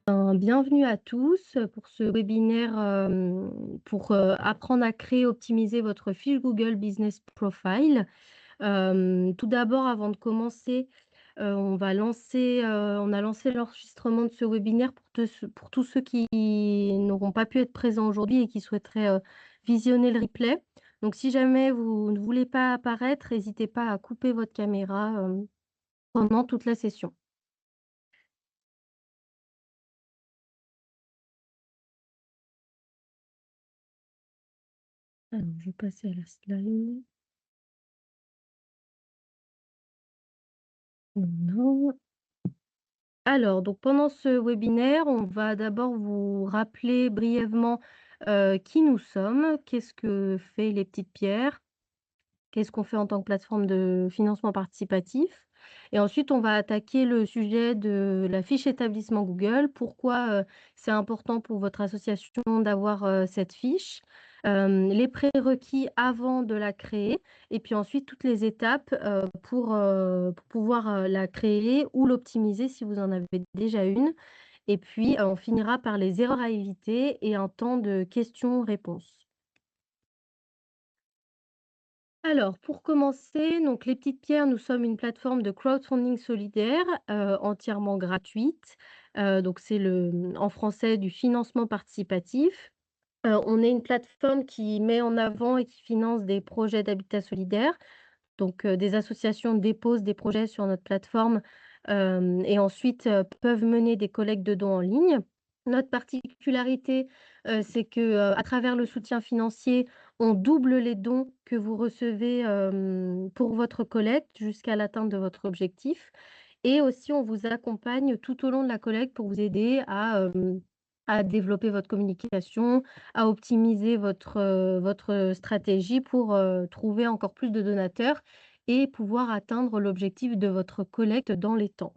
Bienvenue à tous pour ce webinaire pour apprendre à créer, optimiser votre fiche Google Business Profile. Tout d'abord, avant de commencer, on a lancé l'enregistrement de ce webinaire pour tous ceux qui n'auront pas pu être présents aujourd'hui et qui souhaiteraient visionner le replay. Donc, si jamais vous ne voulez pas apparaître, n'hésitez pas à couper votre caméra pendant toute la session. Alors, je vais passer à la slide. Voilà. Alors, donc pendant ce webinaire, on va d'abord vous rappeler brièvement qui nous sommes, qu'est-ce que fait Les Petites Pierres, qu'est-ce qu'on fait en tant que plateforme de financement participatif. Et ensuite, on va attaquer le sujet de la fiche établissement Google. Pourquoi c'est important pour votre association d'avoir cette fiche, les prérequis avant de la créer, et puis ensuite toutes les étapes pour pouvoir la créer ou l'optimiser si vous en avez déjà une. Et puis, on finira par les erreurs à éviter et un temps de questions-réponses. Alors, pour commencer, donc Les Petites Pierres, nous sommes une plateforme de crowdfunding solidaire, entièrement gratuite. Donc c'est en français, du financement participatif. On est une plateforme qui met en avant et qui finance des projets d'habitat solidaire. Donc, des associations déposent des projets sur notre plateforme, et ensuite, peuvent mener des collectes de dons en ligne. Notre particularité, c'est que, à travers le soutien financier, on double les dons que vous recevez, pour votre collecte jusqu'à l'atteinte de votre objectif, et aussi on vous accompagne tout au long de la collecte pour vous aider à développer votre communication, à optimiser votre stratégie pour, trouver encore plus de donateurs et pouvoir atteindre l'objectif de votre collecte dans les temps.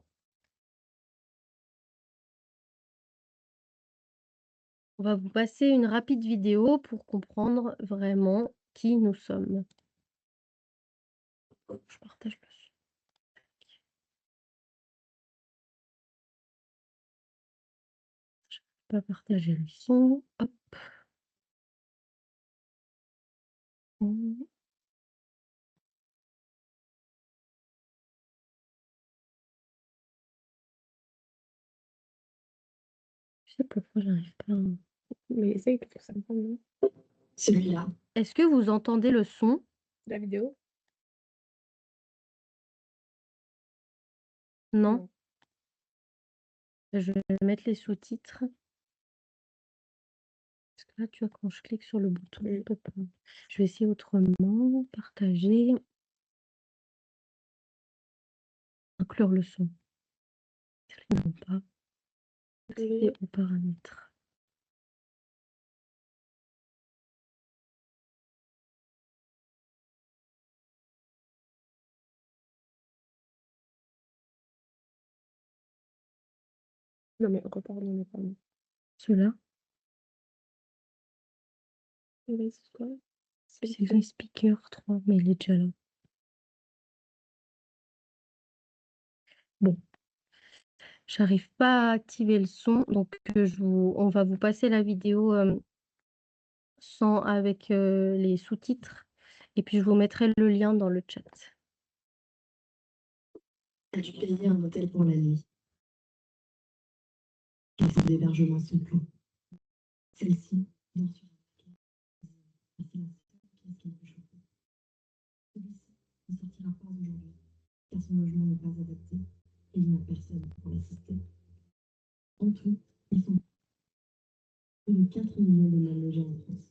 On va vous passer une rapide vidéo pour comprendre vraiment qui nous sommes. Hop, je partage le son. Je ne peux pas partager le son. Hop. Mmh. Je sais pas pourquoi j'arrive pas à Mais essaye pour ça me prend, non? Celui-là. Est-ce que vous entendez le son? La vidéo? Non? Non. Je vais mettre les sous-titres. Parce que là, tu vois, quand je clique sur le bouton, je peux pas. Je vais essayer autrement. Partager. Inclure le son. Non pas. Accéder aux paramètres. Non, mais repart dans les paramètres. Ceux-là. Oui, c'est quoi? C'est les speaker 3, mais il est déjà là. Bon. J'arrive pas à activer le son, donc on va vous passer la vidéo sans avec les sous-titres, et puis je vous mettrai le lien dans le chat. As-tu payé un hôtel pour la nuit? Les fonds d'hébergement sont pleins. Celle-ci dort sur un paquet. Et c'est la seule pièce qu'elle peut chauffer. Celui-ci ne sortira pas aujourd'hui, car son logement n'est pas adapté et il n'a personne pour l'assister. En tout, ils sont plus de 4 millions de mal logés en France.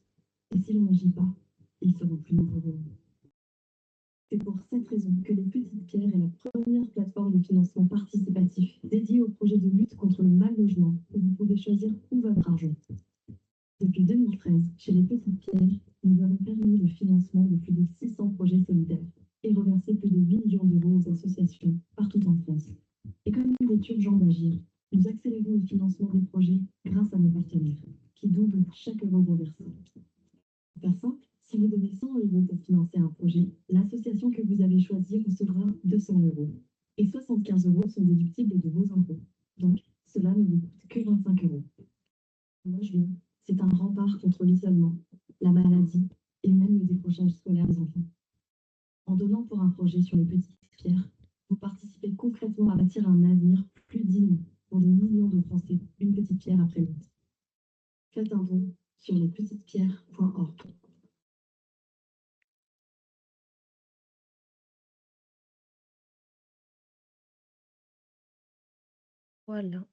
Et si l'on n'agit pas, ils seront plus nombreux. C'est pour cette raison que Les Petites Pierres est la première plateforme de financement participatif dédiée au projet de lutte contre le mal logement, où vous pouvez choisir où va votre argent. Depuis 2013, chez Les Petites Pierres, nous avons permis le financement de plus de 600 projets solidaires et reversé plus de 8 millions d'euros aux associations partout en France. Et comme il est urgent d'agir, nous accélérons le financement des projets grâce à nos partenaires, qui doublent chaque euro reversé. Pour faire simple, si vous donnez 100 euros pour financer un projet, l'association que vous avez choisie recevra 200 euros. Et 75 euros sont déductibles de vos impôts. Donc, Cela ne vous coûte que 25 euros. Le logement, c'est un rempart contre l'isolement, la maladie et même le décrochage scolaire des enfants. En donnant pour un projet sur les petites pierres, vous participez concrètement à bâtir un avenir plus digne pour des millions de Français, une petite pierre après l'autre. Faites un don sur lespetitespierres.org. Voilà.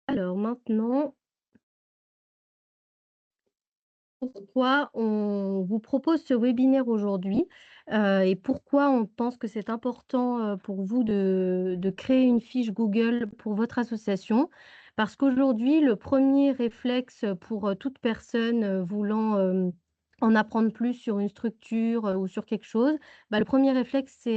Alors maintenant, pourquoi on vous propose ce webinaire aujourd'hui, et pourquoi on pense que c'est important, pour vous de créer une fiche Google pour votre association. Parce qu'aujourd'hui, le premier réflexe pour, toute personne, voulant, en apprendre plus sur une structure, ou sur quelque chose, bah, le premier réflexe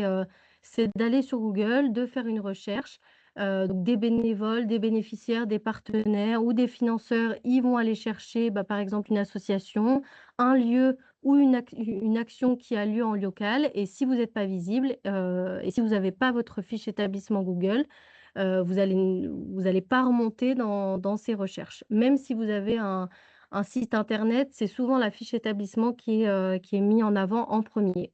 c'est d'aller sur Google, de faire une recherche. Donc des bénévoles, des bénéficiaires, des partenaires ou des financeurs, ils vont aller chercher, bah, par exemple une association, un lieu ou une action qui a lieu en local et si vous n'êtes pas visible, et si vous n'avez pas votre fiche établissement Google, vous allez pas remonter dans ces recherches. Même si vous avez un site internet, c'est souvent la fiche établissement qui est mis en avant en premier.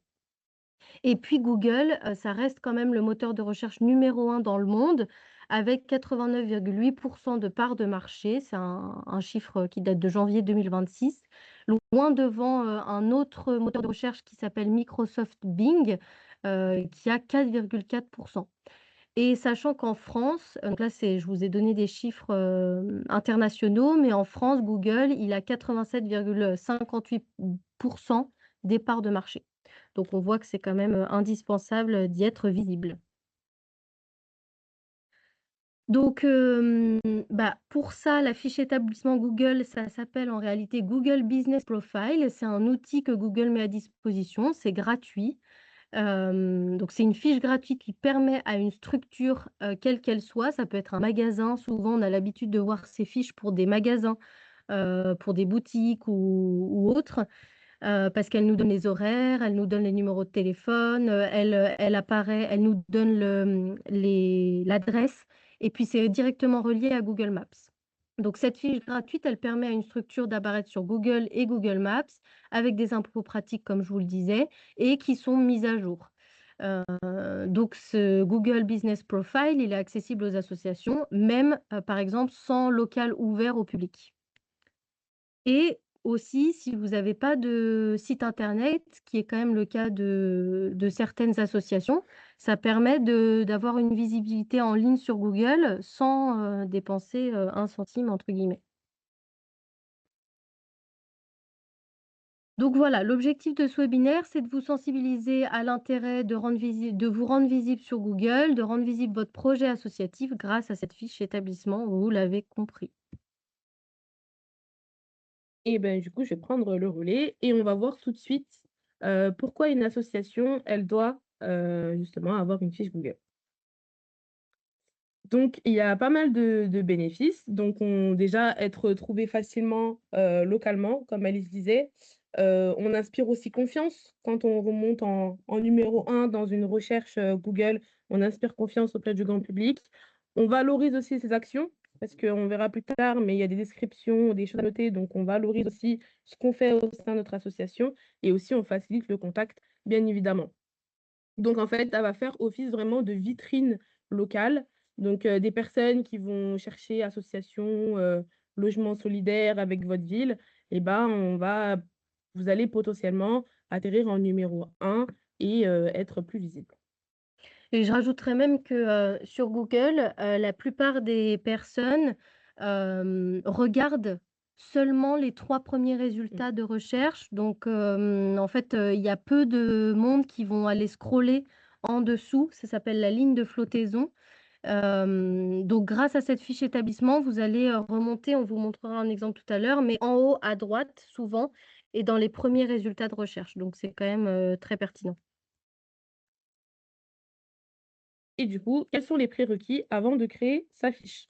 Et puis Google, ça reste quand même le moteur de recherche numéro 1 dans le monde avec 89,8 de part de marché. C'est un chiffre qui date de janvier 2026, loin devant, un autre moteur de recherche qui s'appelle Microsoft Bing, qui a 4,4. Et sachant qu'en France, donc là, je vous ai donné des chiffres, internationaux, mais en France, Google, il a 87,58 des parts de marché. Donc on voit que c'est quand même, indispensable, d'y être visible. Donc bah, pour ça, la fiche établissement Google, ça s'appelle en réalité Google Business Profile. C'est un outil que Google met à disposition, c'est gratuit. Donc c'est une fiche gratuite qui permet à une structure, quelle qu'elle soit, ça peut être un magasin, souvent on a l'habitude de voir ces fiches pour des magasins, pour des boutiques ou autres, parce qu'elle nous donne les horaires, elle nous donne les numéros de téléphone, elle nous donne l'adresse et puis c'est directement relié à Google Maps. Donc cette fiche gratuite, elle permet à une structure d'apparaître sur Google et Google Maps avec des infos pratiques comme je vous le disais et qui sont mises à jour. Donc ce Google Business Profile, il est accessible aux associations, même, par exemple sans local ouvert au public. Et aussi, si vous n'avez pas de site internet, ce qui est quand même le cas de certaines associations, ça permet d'avoir une visibilité en ligne sur Google sans, dépenser, 1 centime entre guillemets. Donc voilà, l'objectif de ce webinaire, c'est de vous sensibiliser à l'intérêt de vous rendre visible sur Google, de rendre visible votre projet associatif grâce à cette fiche établissement, vous l'avez compris. Et ben, du coup, je vais prendre le relais et on va voir tout de suite, pourquoi une association, elle doit, justement avoir une fiche Google. Donc il y a pas mal de bénéfices. Donc déjà être trouvé facilement, localement, comme Alice disait. On inspire aussi confiance quand on remonte en numéro 1 dans une recherche, Google, on inspire confiance auprès du grand public. On valorise aussi ses actions parce qu'on verra plus tard, mais il y a des descriptions, des choses à noter, donc on valorise aussi ce qu'on fait au sein de notre association et aussi on facilite le contact, bien évidemment. Donc en fait, ça va faire office vraiment de vitrine locale. Donc des personnes qui vont chercher association, logement solidaire avec votre ville et ben, vous allez potentiellement atterrir en numéro 1 et être plus visible. Et je rajouterais même que, sur Google, la plupart des personnes, regardent seulement les 3 premiers Mmh. résultats de recherche. Donc, en fait, il y a peu de monde qui vont aller scroller en dessous. Ça s'appelle la ligne de flottaison. Donc grâce à cette fiche établissement, vous allez, remonter, on vous montrera un exemple tout à l'heure, mais en haut à droite souvent et dans les premiers résultats de recherche. Donc c'est quand même, très pertinent. Et du coup, quels sont les prérequis avant de créer sa fiche?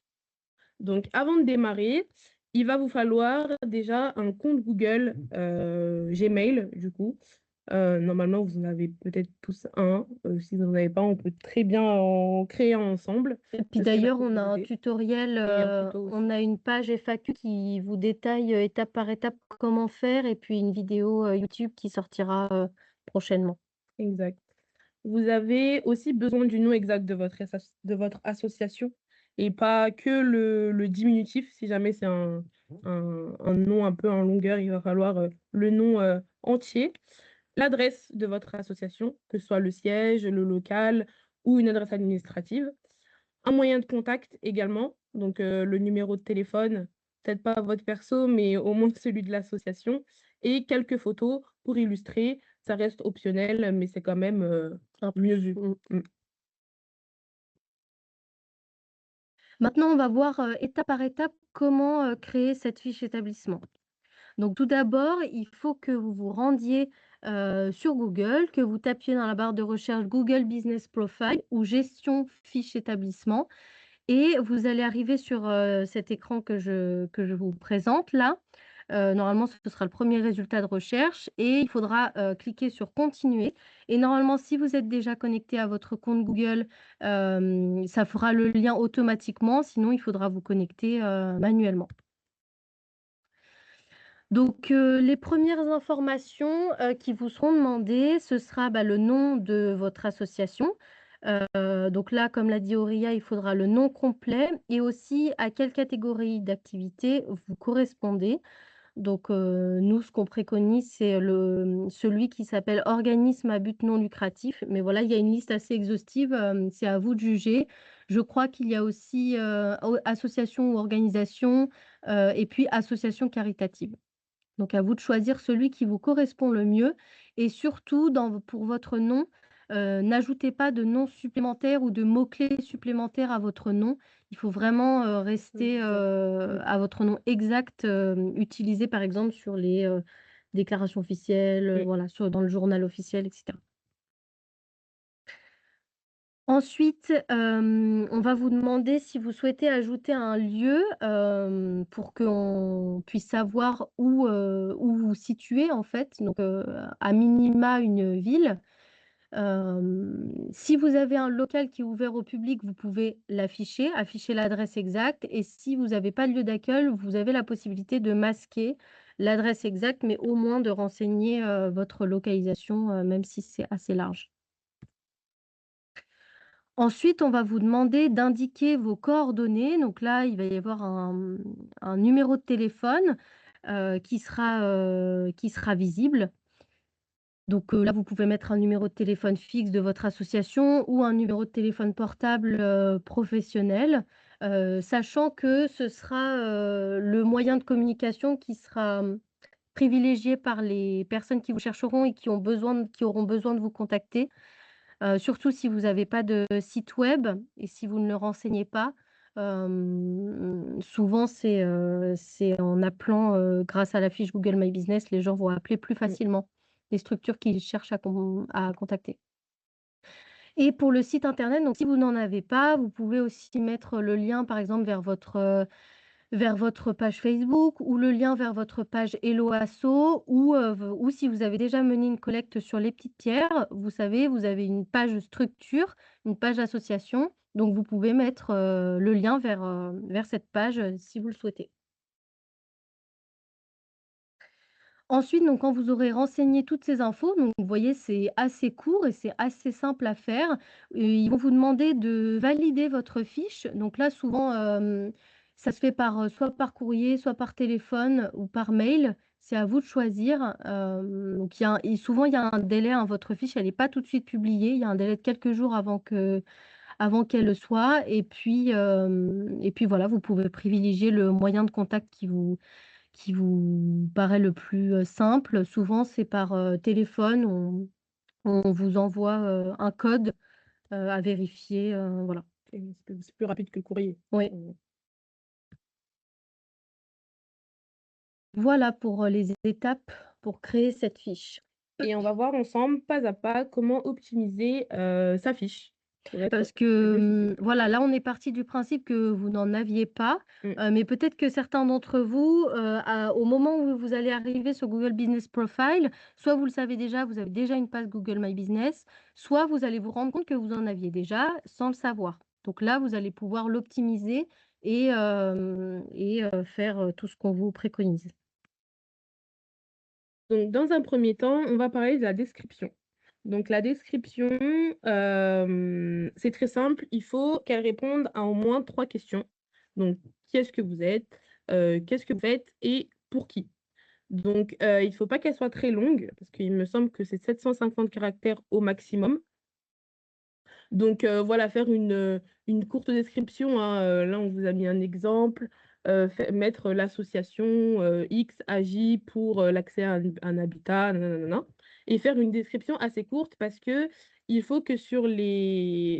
Donc avant de démarrer, il va vous falloir déjà un compte Google, Gmail du coup. Normalement, vous en avez peut-être tous un. Si vous n'en avez pas, on peut très bien en créer un ensemble. Et puis Ce serait d'ailleurs, d'accord on pour a vous un aider tutoriel, et un tuto on aussi. a une page FAQ qui vous détaille, étape par étape comment faire et puis une vidéo, YouTube qui sortira, prochainement. Exact. Vous avez aussi besoin du nom exact de votre association et pas que le diminutif. Si jamais c'est un nom un peu en longueur, il va falloir, le nom, entier. L'adresse de votre association, que ce soit le siège, le local ou une adresse administrative. Un moyen de contact également, donc le numéro de téléphone, peut-être pas votre perso, mais au moins celui de l'association et quelques photos pour illustrer. Ça reste optionnel, mais c'est quand même, Un mieux plus. vu. Mmh. Mmh. Maintenant, on va voir, étape par étape comment, créer cette fiche établissement. Donc tout d'abord, il faut que vous vous rendiez, sur Google, que vous tapiez dans la barre de recherche Google Business Profile ou gestion fiche établissement et vous allez arriver sur, cet écran que je vous présente là. Normalement, ce sera le premier résultat de recherche et il faudra, cliquer sur continuer et normalement, si vous êtes déjà connecté à votre compte Google, ça fera le lien automatiquement, sinon il faudra vous connecter, manuellement. Donc, les premières informations, qui vous seront demandées, ce sera, bah, le nom de votre association. Donc là, comme l'a dit Auria, il faudra le nom complet et aussi à quelle catégorie d'activité vous correspondez. Donc, nous, ce qu'on préconise, c'est celui qui s'appelle organisme à but non lucratif. Mais voilà, il y a une liste assez exhaustive, c'est à vous de juger. Je crois qu'il y a aussi, association ou organisation, et puis association caritative. Donc à vous de choisir celui qui vous correspond le mieux et surtout pour votre nom, n'ajoutez pas de noms supplémentaires ou de mots-clés supplémentaires à votre nom. Il faut vraiment, rester, Exact. Mmh. à votre nom exact, utilisé par exemple sur les, déclarations officielles, Mmh. voilà, dans le journal officiel et cetera. Ensuite, on va vous demander si vous souhaitez ajouter un lieu, pour qu'on puisse savoir où vous situez en fait, donc à minima une ville. Si vous avez un local qui est ouvert au public, vous pouvez l'afficher, afficher l'adresse exacte et si vous n'avez pas de lieu d'accueil, vous avez la possibilité de masquer l'adresse exacte, mais au moins de renseigner, votre localisation, même si c'est assez large. Ensuite, on va vous demander d'indiquer vos coordonnées. Donc là, il va y avoir un numéro de téléphone, qui sera visible. Donc, là, vous pouvez mettre un numéro de téléphone fixe de votre association ou un numéro de téléphone portable, professionnel, sachant que ce sera, le moyen de communication qui sera, privilégié par les personnes qui vous chercheront et qui auront besoin de vous contacter. Surtout si vous n'avez pas de site web et si vous ne le renseignez pas, souvent c'est en appelant, grâce à la fiche Google My Business, les gens vont appeler plus Mmh. facilement les structures qu'ils cherchent à contacter. Et pour le site internet, donc si vous n'en avez pas, vous pouvez aussi mettre le lien par exemple vers votre page Facebook ou le lien vers votre page Hello Asso ou si vous avez déjà mené une collecte sur les petites pierres, vous savez, vous avez une page structure, une page association, donc vous pouvez mettre, le lien vers cette page, si vous le souhaitez. Ensuite, donc quand vous aurez renseigné toutes ces infos, donc vous voyez, c'est assez court et c'est assez simple à faire. Ils vont vous demander de valider votre fiche. Donc là, souvent, ça se fait soit par courrier, soit par téléphone ou par mail. C'est à vous de choisir. Donc il y a un et souvent, il y a un délai, hein, votre fiche, elle est pas tout de suite publiée. Il y a un délai de quelques jours avant qu'elle le soit et puis voilà, vous pouvez privilégier le moyen de contact qui vous paraît le plus, simple. Souvent, c'est par, téléphone, on vous envoie, un code, à vérifier, voilà. Et c'est plus rapide que le courrier. Oui, Mmh. voilà pour, les étapes pour créer cette fiche. Et on va voir ensemble, pas à pas, comment optimiser, sa fiche. Ça va être Parce que, difficile. voilà, là, on est parti du principe que vous n'en aviez pas, Mmh. mais peut-être que certains d'entre vous, au moment où vous allez arriver sur Google Business Profile, soit vous le savez déjà, vous avez déjà une page Google My Business, soit vous allez vous rendre compte que vous en aviez déjà sans le savoir. Donc là, vous allez pouvoir l'optimiser et faire, tout ce qu'on vous préconise. Donc dans un premier temps, on va parler de la description. Donc la description, c'est très simple, il faut qu'elle réponde à au moins 3 questions. Donc: «Qui est-ce que vous êtes?» «Qu'est-ce que vous faites?» et «Pour qui?» Donc il ne faut pas qu'elle soit très longue, parce qu'il me semble que c'est 750 caractères au maximum. Donc voilà, faire une courte description, hein, là, on vous a mis un exemple, fai mettre l'association, X agit pour, l'accès à un habitat, nin et faire une description assez courte parce que il faut que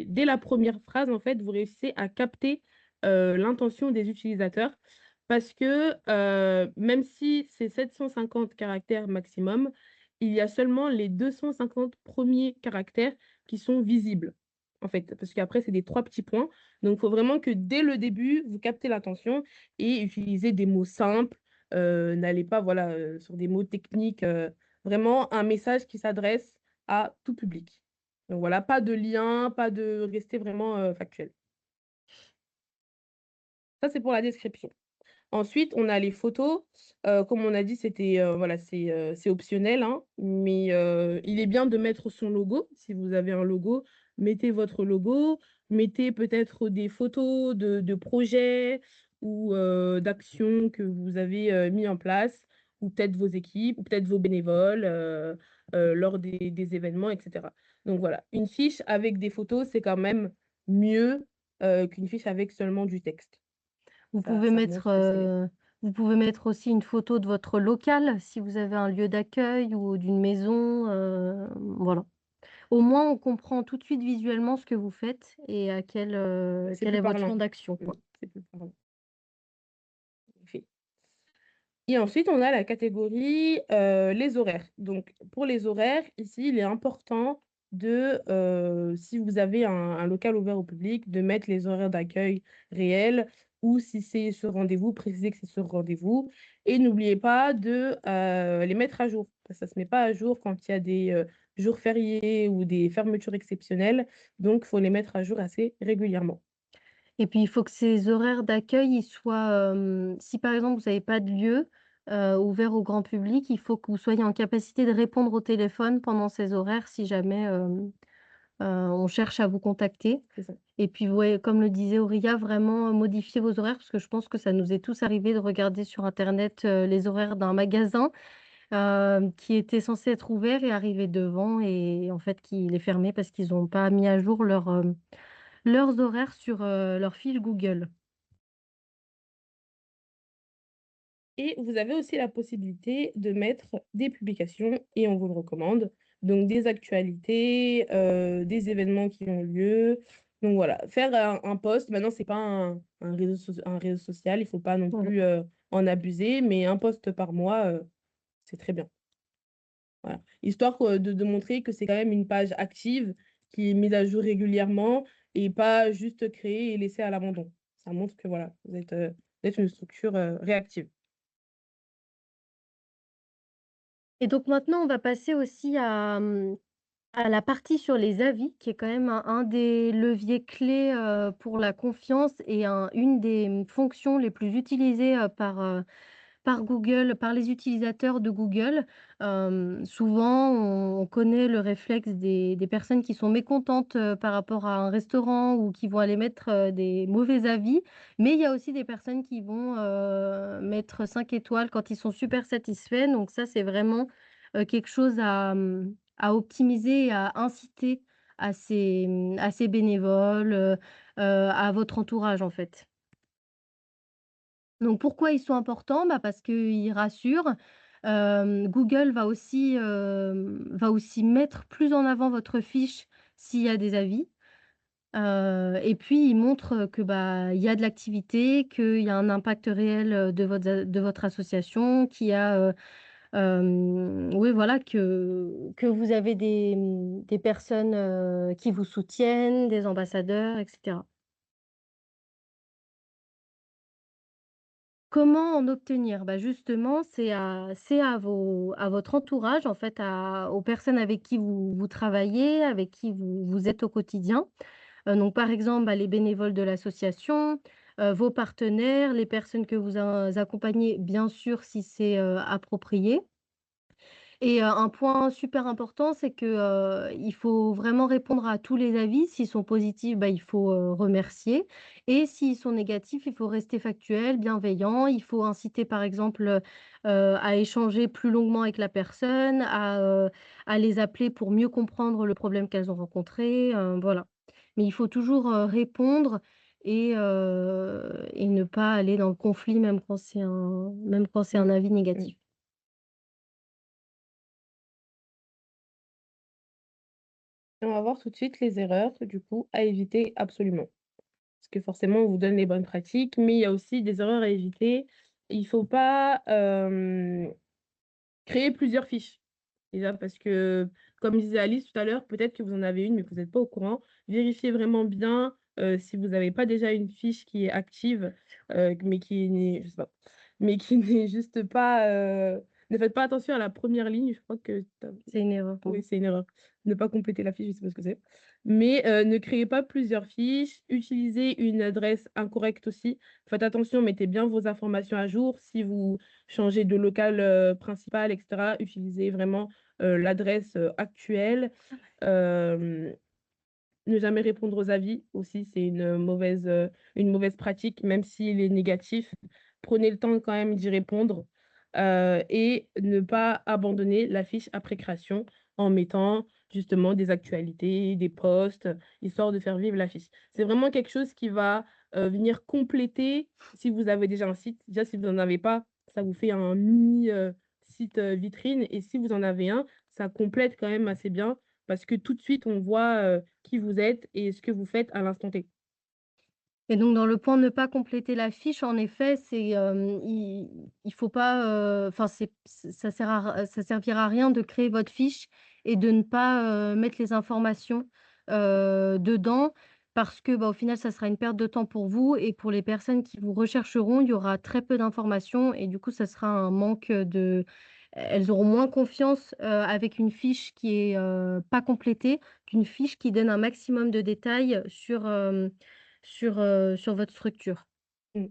dès la première phrase, en fait, vous réussissez à capter, l'intention des utilisateurs parce que, même si c'est 750 caractères maximum, il y a seulement les 250 premiers caractères qui sont visibles en fait, parce qu'après c'est des 3 petits points. Donc il faut vraiment que dès le début, vous captez l'attention et utilisez des mots simples, n'allez pas voilà, sur des mots techniques, vraiment un message qui s'adresse à tout public. Donc voilà, pas de lien, pas de rester vraiment, factuel. Ça, c'est pour la description. Ensuite, on a les photos. Comme on a dit, voilà, c'est optionnel, hein, mais il est bien de mettre son logo. Si vous avez un logo, mettez votre logo, mettez peut-être des photos de projets ou d'actions que vous avez, mis en place ou peut-être vos équipes ou peut-être vos bénévoles, lors des événements et cetera. Donc voilà, une fiche avec des photos, c'est quand même mieux, qu'une fiche avec seulement du texte. Vous Ça pouvez ça mettre, montre que c'est vous pouvez mettre aussi une photo de votre local, si vous avez un lieu d'accueil ou d'une maison, voilà. Au moins, on comprend tout de suite visuellement ce que vous faites et c'est quel plus est votre parlant. champ d'action, Mmh, quoi. c'est plus parlant, en effet. Et ensuite, on a la catégorie, les horaires. Donc pour les horaires, ici, il est important si vous avez un local ouvert au public, de mettre les horaires d'accueil réels ou si c'est sur rendez-vous, préciser que c'est sur rendez-vous et n'oubliez pas de, les mettre à jour. Parce que ça se met pas à jour quand il y a des, jours fériés ou des fermetures exceptionnelles, donc il faut les mettre à jour assez régulièrement. Et puis, il faut que ces horaires d'accueil, ils soient, si par exemple, vous n'avez pas de lieu, ouvert au grand public, il faut que vous soyez en capacité de répondre au téléphone pendant ces horaires si jamais, on cherche à vous contacter. C'est ça. Et puis, ouais, comme le disait Aurélia, vraiment modifier vos horaires parce que je pense que ça nous est tous arrivé de regarder sur internet, les horaires d'un magasin, qui était censé être ouvert et arriver devant et en fait qu'il est fermé parce qu'ils ont pas mis à jour leurs horaires sur, leur fiche Google. Et vous avez aussi la possibilité de mettre des publications et on vous le recommande. Donc des actualités, des événements qui ont lieu. Donc voilà, faire un post, maintenant c'est pas un réseau social, il faut pas non Voilà. plus, en abuser, mais un post par mois, c'est très bien. Voilà. Histoire que de montrer que c'est quand même une page active qui est mise à jour régulièrement et pas juste créée et laissée à l'abandon. Ça montre que voilà, vous êtes une structure, réactive. Et donc maintenant, on va passer aussi à la partie sur les avis, qui est quand même un des leviers clés, pour la confiance et une des, fonctions les plus utilisées, par Google, par les utilisateurs de Google. Souvent, on connaît le réflexe des personnes qui sont mécontentes, par rapport à un restaurant ou qui vont aller mettre, des mauvais avis. Mais il y a aussi des personnes qui vont, mettre 5 étoiles quand ils sont super satisfaits. Donc ça, c'est vraiment, quelque chose à optimiser et à inciter à ces bénévoles, à votre entourage, en fait. Donc pourquoi ils sont importants? Bah, parce qu'ils rassurent. Google va aussi mettre plus en avant votre fiche s'il y a des avis. Et puis ils montrent, que, bah, il y a de l'activité, qu'il y a un impact réel, de votre association, qu'il y a, Oui, voilà, que vous avez des personnes, qui vous soutiennent, des ambassadeurs et cetera. Comment en obtenir? Bah, justement, c'est à votre entourage, en fait, aux personnes avec qui vous travaillez, avec qui vous êtes au quotidien. Donc par exemple, bah, les bénévoles de l'association, vos partenaires, les personnes que vous accompagnez, bien sûr, si c'est, approprié. Et un point super important, c'est que, il faut vraiment répondre à tous les avis. S'ils sont positifs, bah, il faut, remercier et s'ils sont négatifs, il faut rester factuel, bienveillant. Il faut inciter par exemple, à échanger plus longuement avec la personne, à les appeler pour mieux comprendre le problème qu'elles ont rencontré, voilà. Mais il faut toujours, répondre et ne pas aller dans le conflit même quand c'est un Mmh, avis mmh. négatif. On va voir tout de suite les erreurs, du coup, à éviter absolument. Parce que forcément, on vous donne les bonnes pratiques, mais il y a aussi des erreurs à éviter. Il faut pas, créer plusieurs fiches. Déjà parce que, comme disait Alice tout à l'heure, peut-être que vous en avez une, mais que vous n'êtes pas au courant. Vérifiez vraiment bien, si vous n'avez pas déjà une fiche qui est active, mais qui n'est je sais pas, mais qui n'est juste pas, ne faites pas attention à la première ligne, je crois que tu C'est une erreur. oui, c'est une erreur. Ne pas compléter la fiche, je sais pas ce que c'est. Mais, ne créez pas plusieurs fiches, utilisez une adresse incorrecte aussi. Faites attention, mettez bien vos informations à jour. Si vous changez de local, principal et cetera, utilisez vraiment, l'adresse, actuelle. Hem, Ne jamais répondre aux avis aussi, c'est une mauvaise pratique, même s'il est négatif. Prenez le temps quand même d'y répondre, et ne pas abandonner la fiche après création en mettant justement des actualités, des posts, histoire de faire vivre la fiche. C'est vraiment quelque chose qui va, venir compléter si vous avez déjà un site. Déjà si vous n'en avez pas, ça vous fait un mini, site, vitrine et si vous en avez un, ça complète quand même assez bien parce que tout de suite on voit, qui vous êtes et ce que vous faites à l'instant T. Et donc dans le point ne pas compléter la fiche, en effet, il faut pas, enfin ça servira à rien de créer votre fiche et de ne pas, mettre les informations, dedans parce que, bah, au final, ça sera une perte de temps pour vous et pour les personnes qui vous rechercheront, il y aura très peu d'informations et du coup, ça sera un manque, elles auront moins confiance, avec une fiche qui est, pas complétée qu'une fiche qui donne un maximum de détails sur votre structure. Mmh.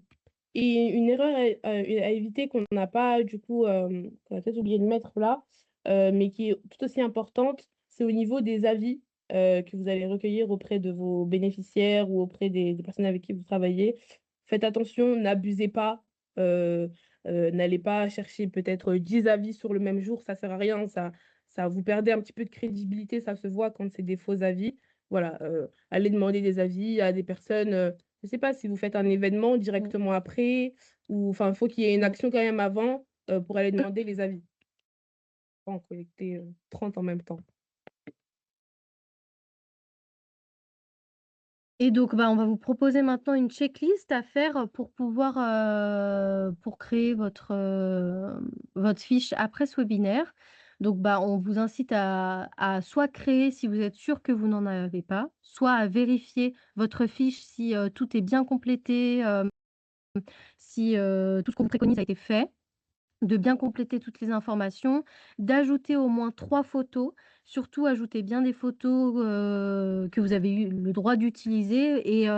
Et une erreur à éviter qu'on n'a pas du coup, qu'on a peut-être oublié de mettre là, mais qui est tout aussi importante, c'est au niveau des avis, que vous allez recueillir auprès de vos bénéficiaires ou auprès des personnes avec qui vous travaillez. Faites attention, n'abusez pas, heu n'allez pas chercher peut-être, 10 avis sur le même jour, ça sert à rien, ça vous perdez un petit peu de crédibilité, ça se voit quand c'est des faux avis. Voilà, allez demander des avis à des personnes, je sais pas, si vous faites un événement Mmh, directement après ou enfin, il faut qu'il y ait une mmh. action quand même avant, pour aller demander les avis. Pas en collecter, 30 en même temps. Et donc, bah, on va vous proposer maintenant une checklist à faire pour pouvoir, pour créer votre fiche après ce webinaire. Donc, bah, on vous incite à soit créer si vous êtes sûr que vous n'en avez pas, soit à vérifier votre fiche si, tout est bien complété, si, tout ce qu'on vous préconise a été fait. De bien compléter toutes les informations, d'ajouter au moins 3 photos. Surtout ajoutez bien des photos, que vous avez eu le droit d'utiliser et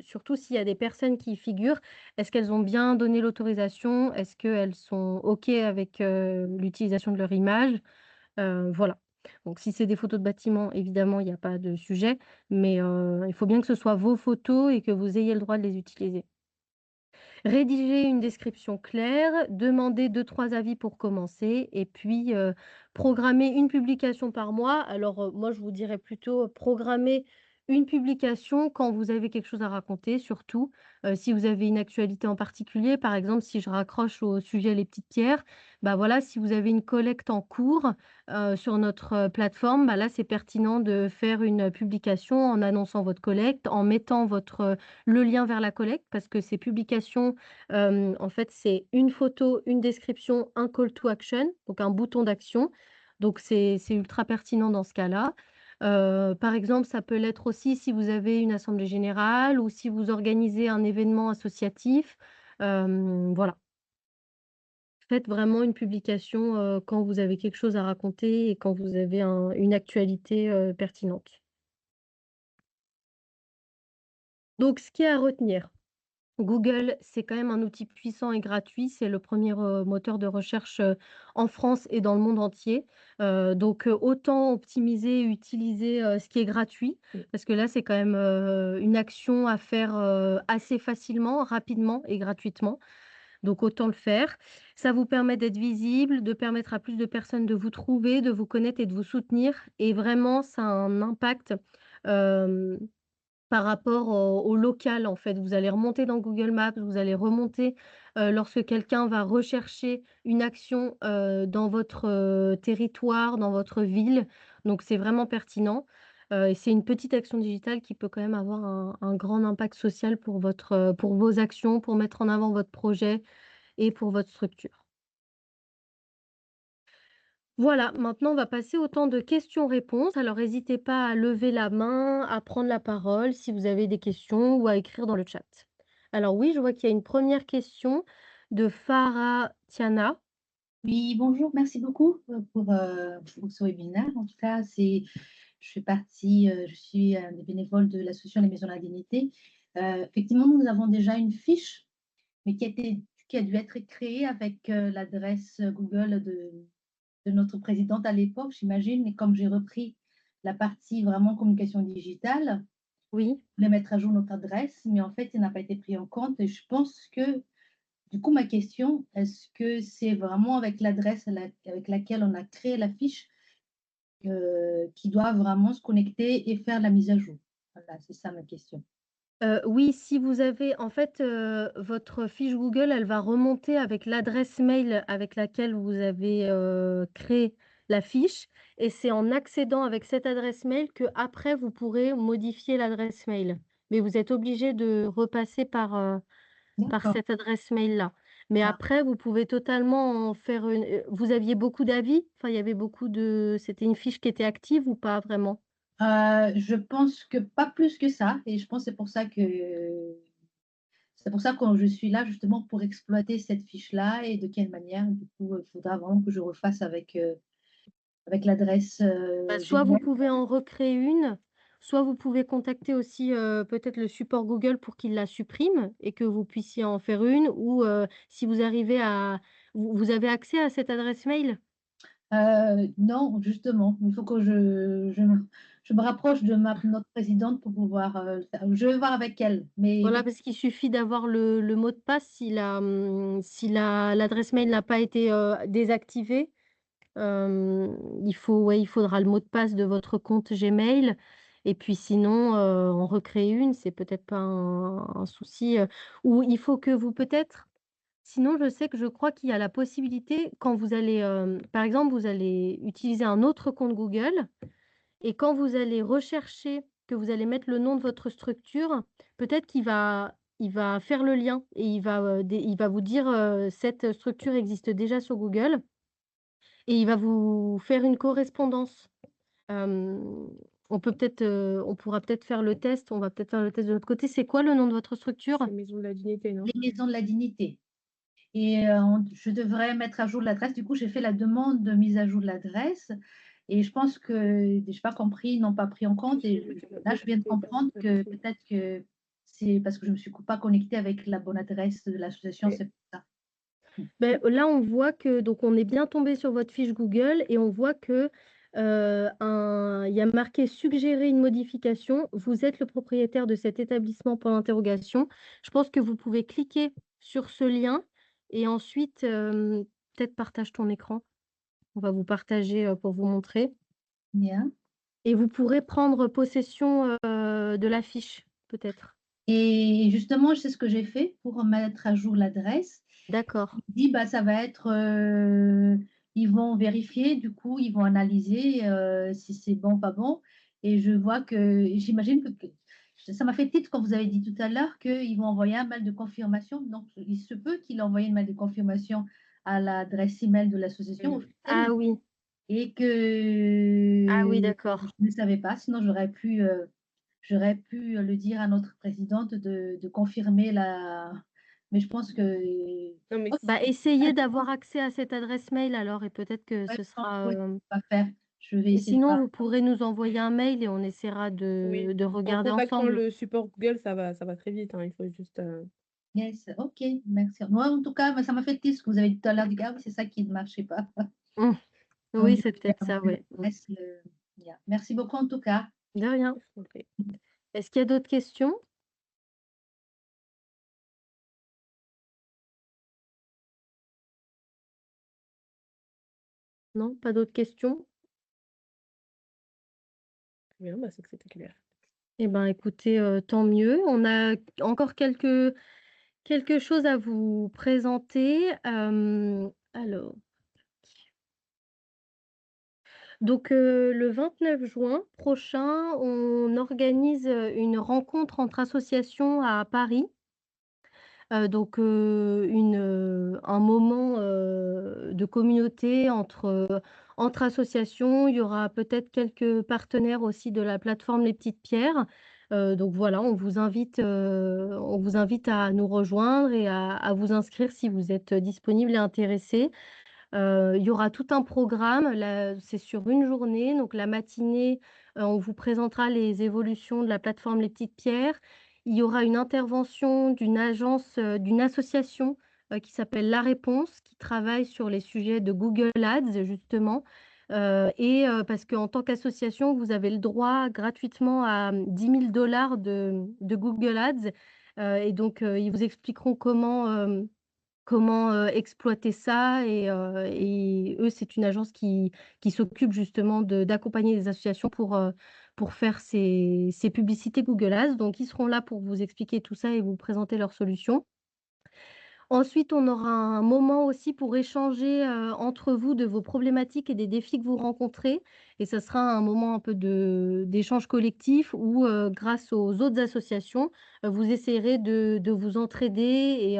surtout s'il y a des personnes qui y figurent, est-ce qu'elles ont bien donné l'autorisation? Est-ce qu'elles sont OK avec, l'utilisation de leur image? Voilà. Donc si c'est des photos de bâtiments, évidemment, il y a pas de sujet, mais il faut bien que ce soit vos photos et que vous ayez le droit de les utiliser. Rédiger une description claire, demander 2-3 avis pour commencer et puis, programmer une publication par mois. Alors, moi je vous dirais plutôt programmer une publication quand vous avez quelque chose à raconter surtout, si vous avez une actualité en particulier. Par exemple, si je raccroche au sujet Les Petites Pierres, bah, voilà, si vous avez une collecte en cours, sur notre, plateforme, bah, là, c'est pertinent de faire une publication en annonçant votre collecte, en mettant le lien vers la collecte parce que ces publications, en fait, c'est une photo, une description, un call to action, donc un bouton d'action. Donc c'est ultra pertinent dans ce cas-là. Par exemple, ça peut l'être aussi si vous avez une assemblée générale ou si vous organisez un événement associatif. Voilà. Faites vraiment une publication, quand vous avez quelque chose à raconter et quand vous avez une actualité, pertinente. Donc ce qui est à retenir, Google, c'est quand même un outil puissant et gratuit. C'est le premier moteur de recherche, en France et dans le monde entier. Donc autant optimiser et utiliser, ce qui est gratuit, parce que là, c'est quand même, une action à faire, assez facilement, rapidement et gratuitement. Donc autant le faire. Ça vous permet d'être visible, de permettre à plus de personnes de vous trouver, de vous connaître et de vous soutenir et vraiment ça a un impact, hem par rapport au local, en fait. Vous allez remonter dans Google Maps, vous allez remonter, lorsque quelqu'un va rechercher une action, dans votre, territoire, dans votre ville. Donc c'est vraiment pertinent, et c'est une petite action digitale qui peut quand même avoir un grand impact social pour vos actions, pour mettre en avant votre projet et pour votre structure. Voilà, maintenant on va passer au temps de questions-réponses. Alors n'hésitez pas à lever la main, à prendre la parole si vous avez des questions ou à écrire dans le chat. Alors oui, je vois qu'il y a une première question de Farah Tiana. Oui, bonjour, merci beaucoup pour ce webinaire. En tout cas, je fais partie, je suis des bénévoles de l'association des Maisons de la Dignité. Effectivement, nous avons déjà une fiche, mais qui a dû être créée avec l'adresse Google de notre présidente à l'époque, j'imagine. Mais comme j'ai repris la partie vraiment communication digitale, Oui. je voulais mettre à jour notre adresse, mais en fait, il n'a pas été pris en compte. Et je pense que du coup, ma question, est-ce que c'est vraiment avec l'adresse avec laquelle on a créé la fiche qui doit vraiment se connecter et faire la mise à jour? Voilà, c'est ça ma question. Oui, si vous avez en fait, votre fiche Google, elle va remonter avec l'adresse mail avec laquelle vous avez, créé la fiche et c'est en accédant avec cette adresse mail que après vous pourrez modifier l'adresse mail. Mais vous êtes obligé de repasser par D'accord. cette adresse mail-là. Mais Ah, après vous pouvez totalement en faire une vous aviez beaucoup d'avis? Enfin, il y avait beaucoup de c'était une fiche qui était active ou pas vraiment? je pense que pas plus que ça et je pense que c'est pour ça que je suis là justement pour exploiter cette fiche-là et de quelle manière. Du coup, il faudra vraiment que je refasse avec l'adresse, Bah, soit vous Gmail. pouvez en recréer une, soit vous pouvez contacter aussi, peut-être le support Google pour qu'il la supprime et que vous puissiez en faire une ou, si vous arrivez à vous avez accès à cette adresse mail? Non, justement, il faut que je me rapproche de notre présidente pour pouvoir, le faire. Je vais voir avec elle, mais Voilà, effec parce qu'il suffit d'avoir le mot de passe si l'adresse mail n'a pas été, désactivée. Il faut ouais, il faudra le mot de passe de votre compte Gmail et puis sinon, en recréer une, c'est peut-être pas un souci, ou il faut que vous peut-être sinon je crois qu'il y a la possibilité quand vous allez, par exemple, vous allez utiliser un autre compte Google et quand vous allez rechercher, que vous allez mettre le nom de votre structure, peut-être il va faire le lien et il va vous dire, «Cette structure existe déjà sur Google». Et il va vous faire une correspondance. Hem, on pourra peut-être faire le test, on va peut-être faire le test de notre côté. C'est quoi le nom de votre structure? C'est Maison de la Dignité, non? les maisons de la dignité et je devrais mettre à jour l'adresse. Du coup, j'ai fait la demande de mise à jour de l'adresse et je pense que j'ai pas compris, ils n'ont pas pris en compte et là, je viens de comprendre que peut-être que c'est parce que je me suis pas connectée avec la bonne adresse de l'association, c'est pour ça. Mmh. Là, on voit que donc on est bien tombé sur votre fiche Google et on voit que, il y a marqué: «Suggérer une modification. Vous êtes le propriétaire de cet établissement?» Point d'interrogation. Je pense que vous pouvez cliquer sur ce lien et ensuite, peut-être partage ton écran. On va vous partager, pour vous montrer. Bien. Et vous pourrez prendre possession, de la fiche, peut-être? Et justement, c'est ce que j'ai fait pour mettre à jour l'adresse. D'accord. Il dit: «Bah, ça va être, ils vont vérifier, du coup, ils vont analyser, si c'est bon, pas bon» et je vois que j'imagine que ça m'a fait tilt quand vous avez dit tout à l'heure qu'ils vont envoyer un mail de confirmation. Donc il se peut qu'il ait envoyé un mail de confirmation à l'adresse email de l'association Mmh. officielle Ah oui. et Ah que oui, je d'accord. ne savais pas, sinon j'aurais pu le dire à notre présidente de confirmer la mais je pense que Non, mais OK, Bah, essayez d'avoir accès à cette adresse mail alors et peut-être que ouais, ce non, sera, oui, on va faire. Je vais et essayer de sinon voir. vous pourrez nous envoyer un mail et on essaiera oui, de en regarder contactant ensemble. le support Google, ça va très vite, hein, il faut juste, Yes, OK, merci. Moi, en tout cas, ça m'a fait tilt ce que vous avez dit tout à l'heure, dit: «Ah oui, c'est ça qui ne marchait pas». Mmh. Donc Oui, je c'est vais peut-être ça, envoyer ouais. Mmh. l'adresse, yeah. Merci beaucoup en tout cas. De rien. je t'en prie. Est-ce qu'il y a d'autres questions? Non, pas d'autres questions? Très bien, bah, c'est que c'était clair. Eh ben, écoutez, tant mieux. On a encore quelque chose à vous présenter. Alors, donc, le 29 juin prochain, on organise, une rencontre entre associations à Paris. Donc, un moment, de communauté entre associations. Il y aura peut-être quelques partenaires aussi de la plateforme Les Petites Pierres. Donc voilà, on vous invite à nous rejoindre et à vous inscrire si vous êtes disponible et intéressé. Il y aura tout un programme, là, c'est sur une journée, donc la matinée, on vous présentera les évolutions de la plateforme Les Petites Pierres. Il y aura une intervention d'une association, qui s'appelle La Réponse, qui travaille sur les sujets de Google Ads justement, parce qu'en tant qu'association, vous avez le droit gratuitement à 10 000 de Google Ads, et donc ils vous expliqueront comment, exploiter ça et eux, c'est une agence qui s'occupe justement d'accompagner les associations pour faire ces publicités Google Ads. Donc ils seront là pour vous expliquer tout ça et vous présenter leurs solutions. Ensuite, on aura un moment aussi pour échanger, entre vous de vos problématiques et des défis que vous rencontrez et ça sera un moment un peu d'échange collectif où, grâce aux autres associations, vous essayerez de vous entraider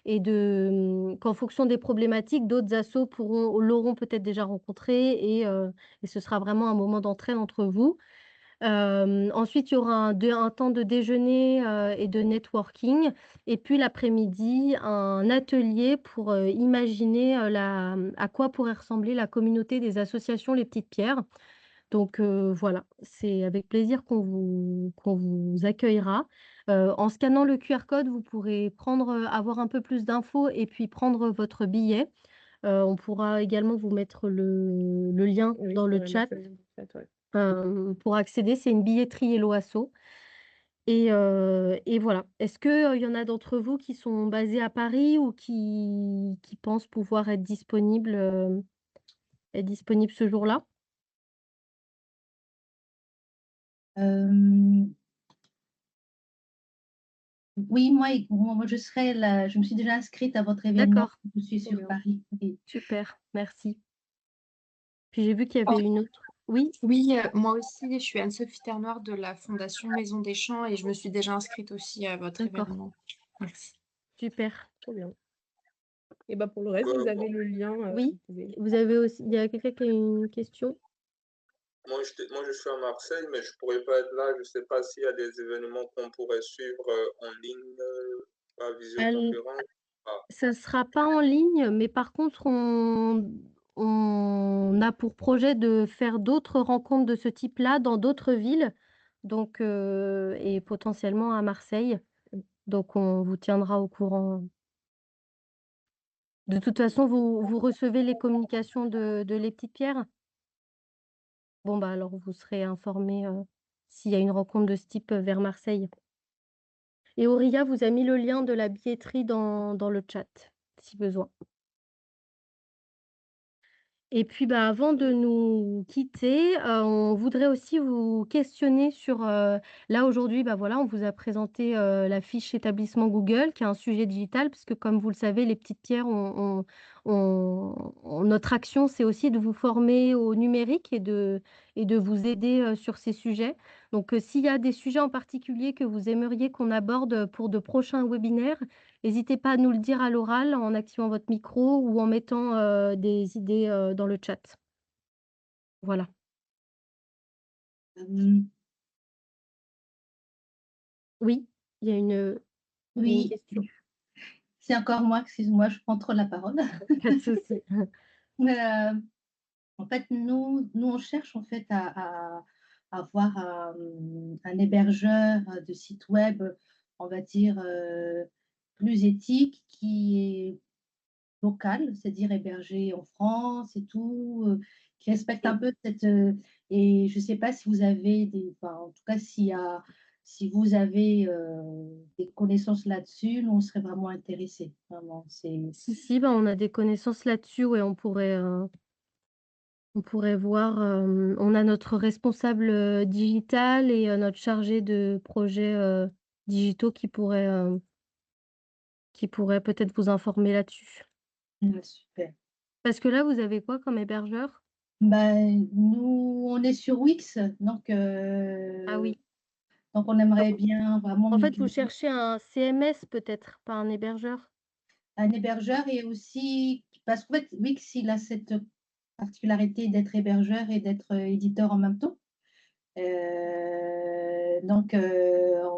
qu'en fonction des problématiques, d'autres assos l'auront peut-être déjà rencontré et ce sera vraiment un moment d'entraide entre vous. Ensuite, il y aura un temps de déjeuner, et de networking et puis l'après-midi, un atelier pour, imaginer, à quoi pourrait ressembler la communauté des associations Les Petites Pierres. Donc voilà, c'est avec plaisir qu'on vous accueillera. En scannant le QR code, vous pourrez avoir un peu plus d'infos et puis prendre votre billet. On pourra également vous mettre le lien Oui, dans je le pourrais chat. mettre le lien du chat, ouais. Pour accéder, c'est une billetterie Hello Asso et voilà. Est-ce que, il y en a d'entre vous qui sont basés à Paris ou qui pensent pouvoir être disponibles ce jour-là? Hem, oui, moi je serai là, je me suis déjà inscrite à votre événement, D'accord, je suis Trop sur bien. Paris, oui. super, merci. Puis j'ai vu qu'il y Oh, avait une autre oui? oui, moi aussi, je suis Anne-Sophie Ternoir de la Fondation Maison des Champs et je me suis déjà inscrite aussi à votre D'accord, événement. Merci. super. Trop bien. Et bah, pour le reste, vous avez le lien, Oui? vous pouvez Vous avez aussi il y a quelqu'un qui a une question? Moi, je suis à Marseille, mais je pourrais pas être là. Je sais pas s'il y a des événements qu'on pourrait suivre en ligne, par Al visioconférence. Ah, Ça sera pas en ligne, mais par contre, on a pour projet de faire d'autres rencontres de ce type-là dans d'autres villes, donc et potentiellement à Marseille. Donc on vous tiendra au courant. De toute façon, vous recevez les communications de Les Petites Pierres? Bon, bah, alors vous serez informés, s'il y a une rencontre de ce type, vers Marseille. Et Auria vous a mis le lien de la billetterie dans le chat, si besoin. Et puis, bah, avant de nous quitter, on voudrait aussi vous questionner sur, là aujourd'hui, bah, voilà, on vous a présenté, la fiche établissement Google qui est un sujet digital puisque comme vous le savez, les petites pierres, notre action, c'est aussi de vous former au numérique et de vous aider, sur ces sujets. Donc, s'il y a des sujets en particulier que vous aimeriez qu'on aborde, pour de prochains webinaires, n'hésitez pas à nous le dire à l'oral en activant votre micro ou en mettant, des idées, dans le chat. Voilà. Hem, Oui, il y a il y a une oui, question. c'est encore moi, excuse-moi, je prends trop la parole. Pas de souci. Heu, En fait, nous on cherche en fait à avoir un hébergeur de site web, on va dire, plus éthique, qui est local, c'est-à-dire hébergé en France et tout, qui respecte un peu cette, et je ne sais pas si vous avez des, enfin, en tout cas, si vous avez, des connaissances là-dessus, nous, on serait vraiment intéressés, vraiment, c'est Si, si, bah, on a des connaissances là-dessus, ouais, on pourrait voir, on a notre responsable, digital et notre chargé de projets, digitaux qui pourrait peut-être vous informer là-dessus. super. Parce que là, vous avez quoi comme hébergeur? Ben, nous, on est sur Wix, Ah oui. donc on aimerait bien vraiment En fait, vous migrer cherchez un CMS peut-être, pas un hébergeur? un hébergeur, et aussi parce qu'en fait, Wix, il a cette particularité d'être hébergeur et d'être, éditeur en même temps.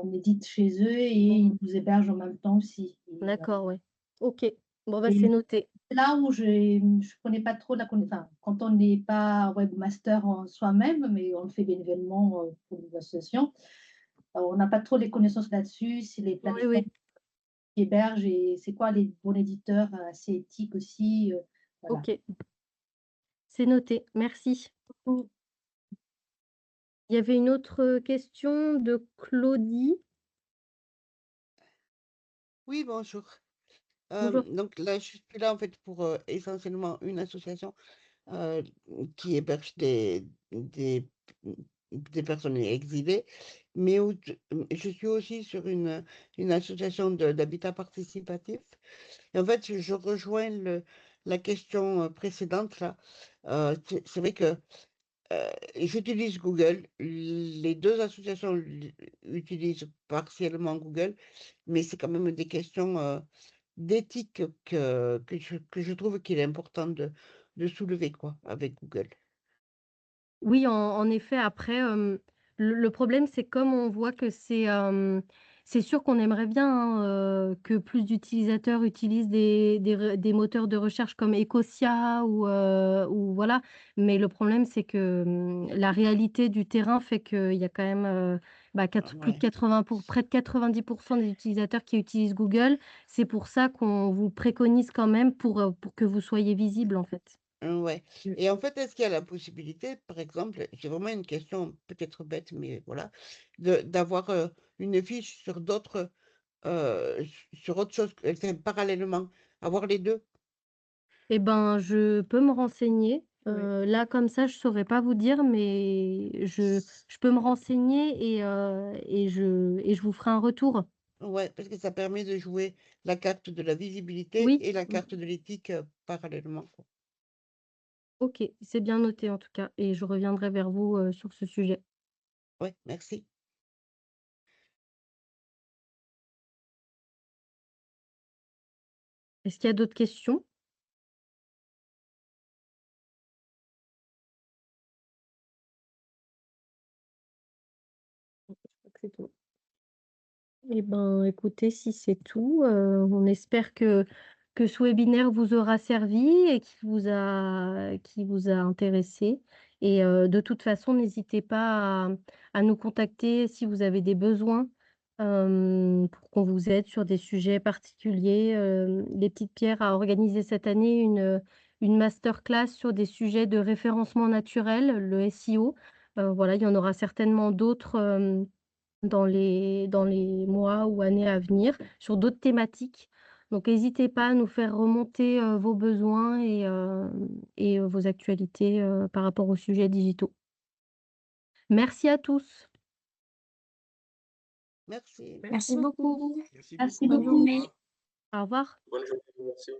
On édite chez eux et ils nous hébergent en même temps aussi, D'accord, ouais. OK. Bon, bah, c'est et noté. c'est là où je connais pas trop enfin, quand on n'est pas webmaster en soi-même, mais on le fait bénévolement, pour une association, on n'a pas trop les connaissances là-dessus, si les Oui, plateformes oui. qui hébergent, et c'est quoi les bons éditeurs, assez éthiques aussi, voilà. OK. C'est noté. Merci. Il y avait une autre, question de Claudie. Oui, bonjour. Bonjour. Donc là, je suis là en fait pour essentiellement une association euh, qui héberge des personnes exilées, mais je suis aussi sur une association d'habitat participatif. Et en fait, je rejoins la question précédente là. C'est vrai que j'utilise Google. Les deux associations utilisent partiellement Google, mais c'est quand même des questions d'éthique que je trouve qu'il est important de soulever quoi, avec Google. Oui, en effet, après, le problème, c'est comme on voit que c'est sûr qu'on aimerait bien, hein, que plus d'utilisateurs utilisent des moteurs de recherche comme Ecosia ou voilà. Mais le problème, c'est que, la réalité du terrain fait qu'il y a quand même, bah, plus de Ouais, 80 près de 90 des utilisateurs qui utilisent Google. C'est pour ça qu'on vous préconise quand même pour que vous soyez visible, en fait. ouais. Et en fait, est-ce qu'il y a la possibilité, par exemple, j'ai vraiment une question peut-être bête, mais voilà, d'avoir une fiche sur d'autres, sur autre chose, enfin, parallèlement, avoir les deux? Eh ben, je peux me renseigner. Ouais. Là, comme ça, je saurais pas vous dire, mais je peux me renseigner et je vous ferai un retour. Ouais, parce que ça permet de jouer la carte de la visibilité Oui, et la carte de l'éthique parallèlement, quoi. OK, c'est bien noté en tout cas et je reviendrai vers vous, sur ce sujet. Ouais, merci. Est-ce qu'il y a d'autres questions? Je crois que c'est tout. Eh ben, écoutez, si c'est tout, on espère que ce webinaire vous aura servi et qui vous a intéressé et de toute façon, n'hésitez pas à nous contacter si vous avez des besoins, pour qu'on vous aide sur des sujets particuliers. Les Petites Pierres a organisé cette année une masterclass sur des sujets de référencement naturel, le SEO. Voilà, il y en aura certainement d'autres, dans les mois ou années à venir sur d'autres thématiques. Donc n'hésitez pas à nous faire remonter, vos besoins et vos actualités, par rapport aux sujets digitaux. Merci à tous. Merci. Merci beaucoup. Merci Bonne beaucoup. journée. Au revoir. Bonne journée, merci.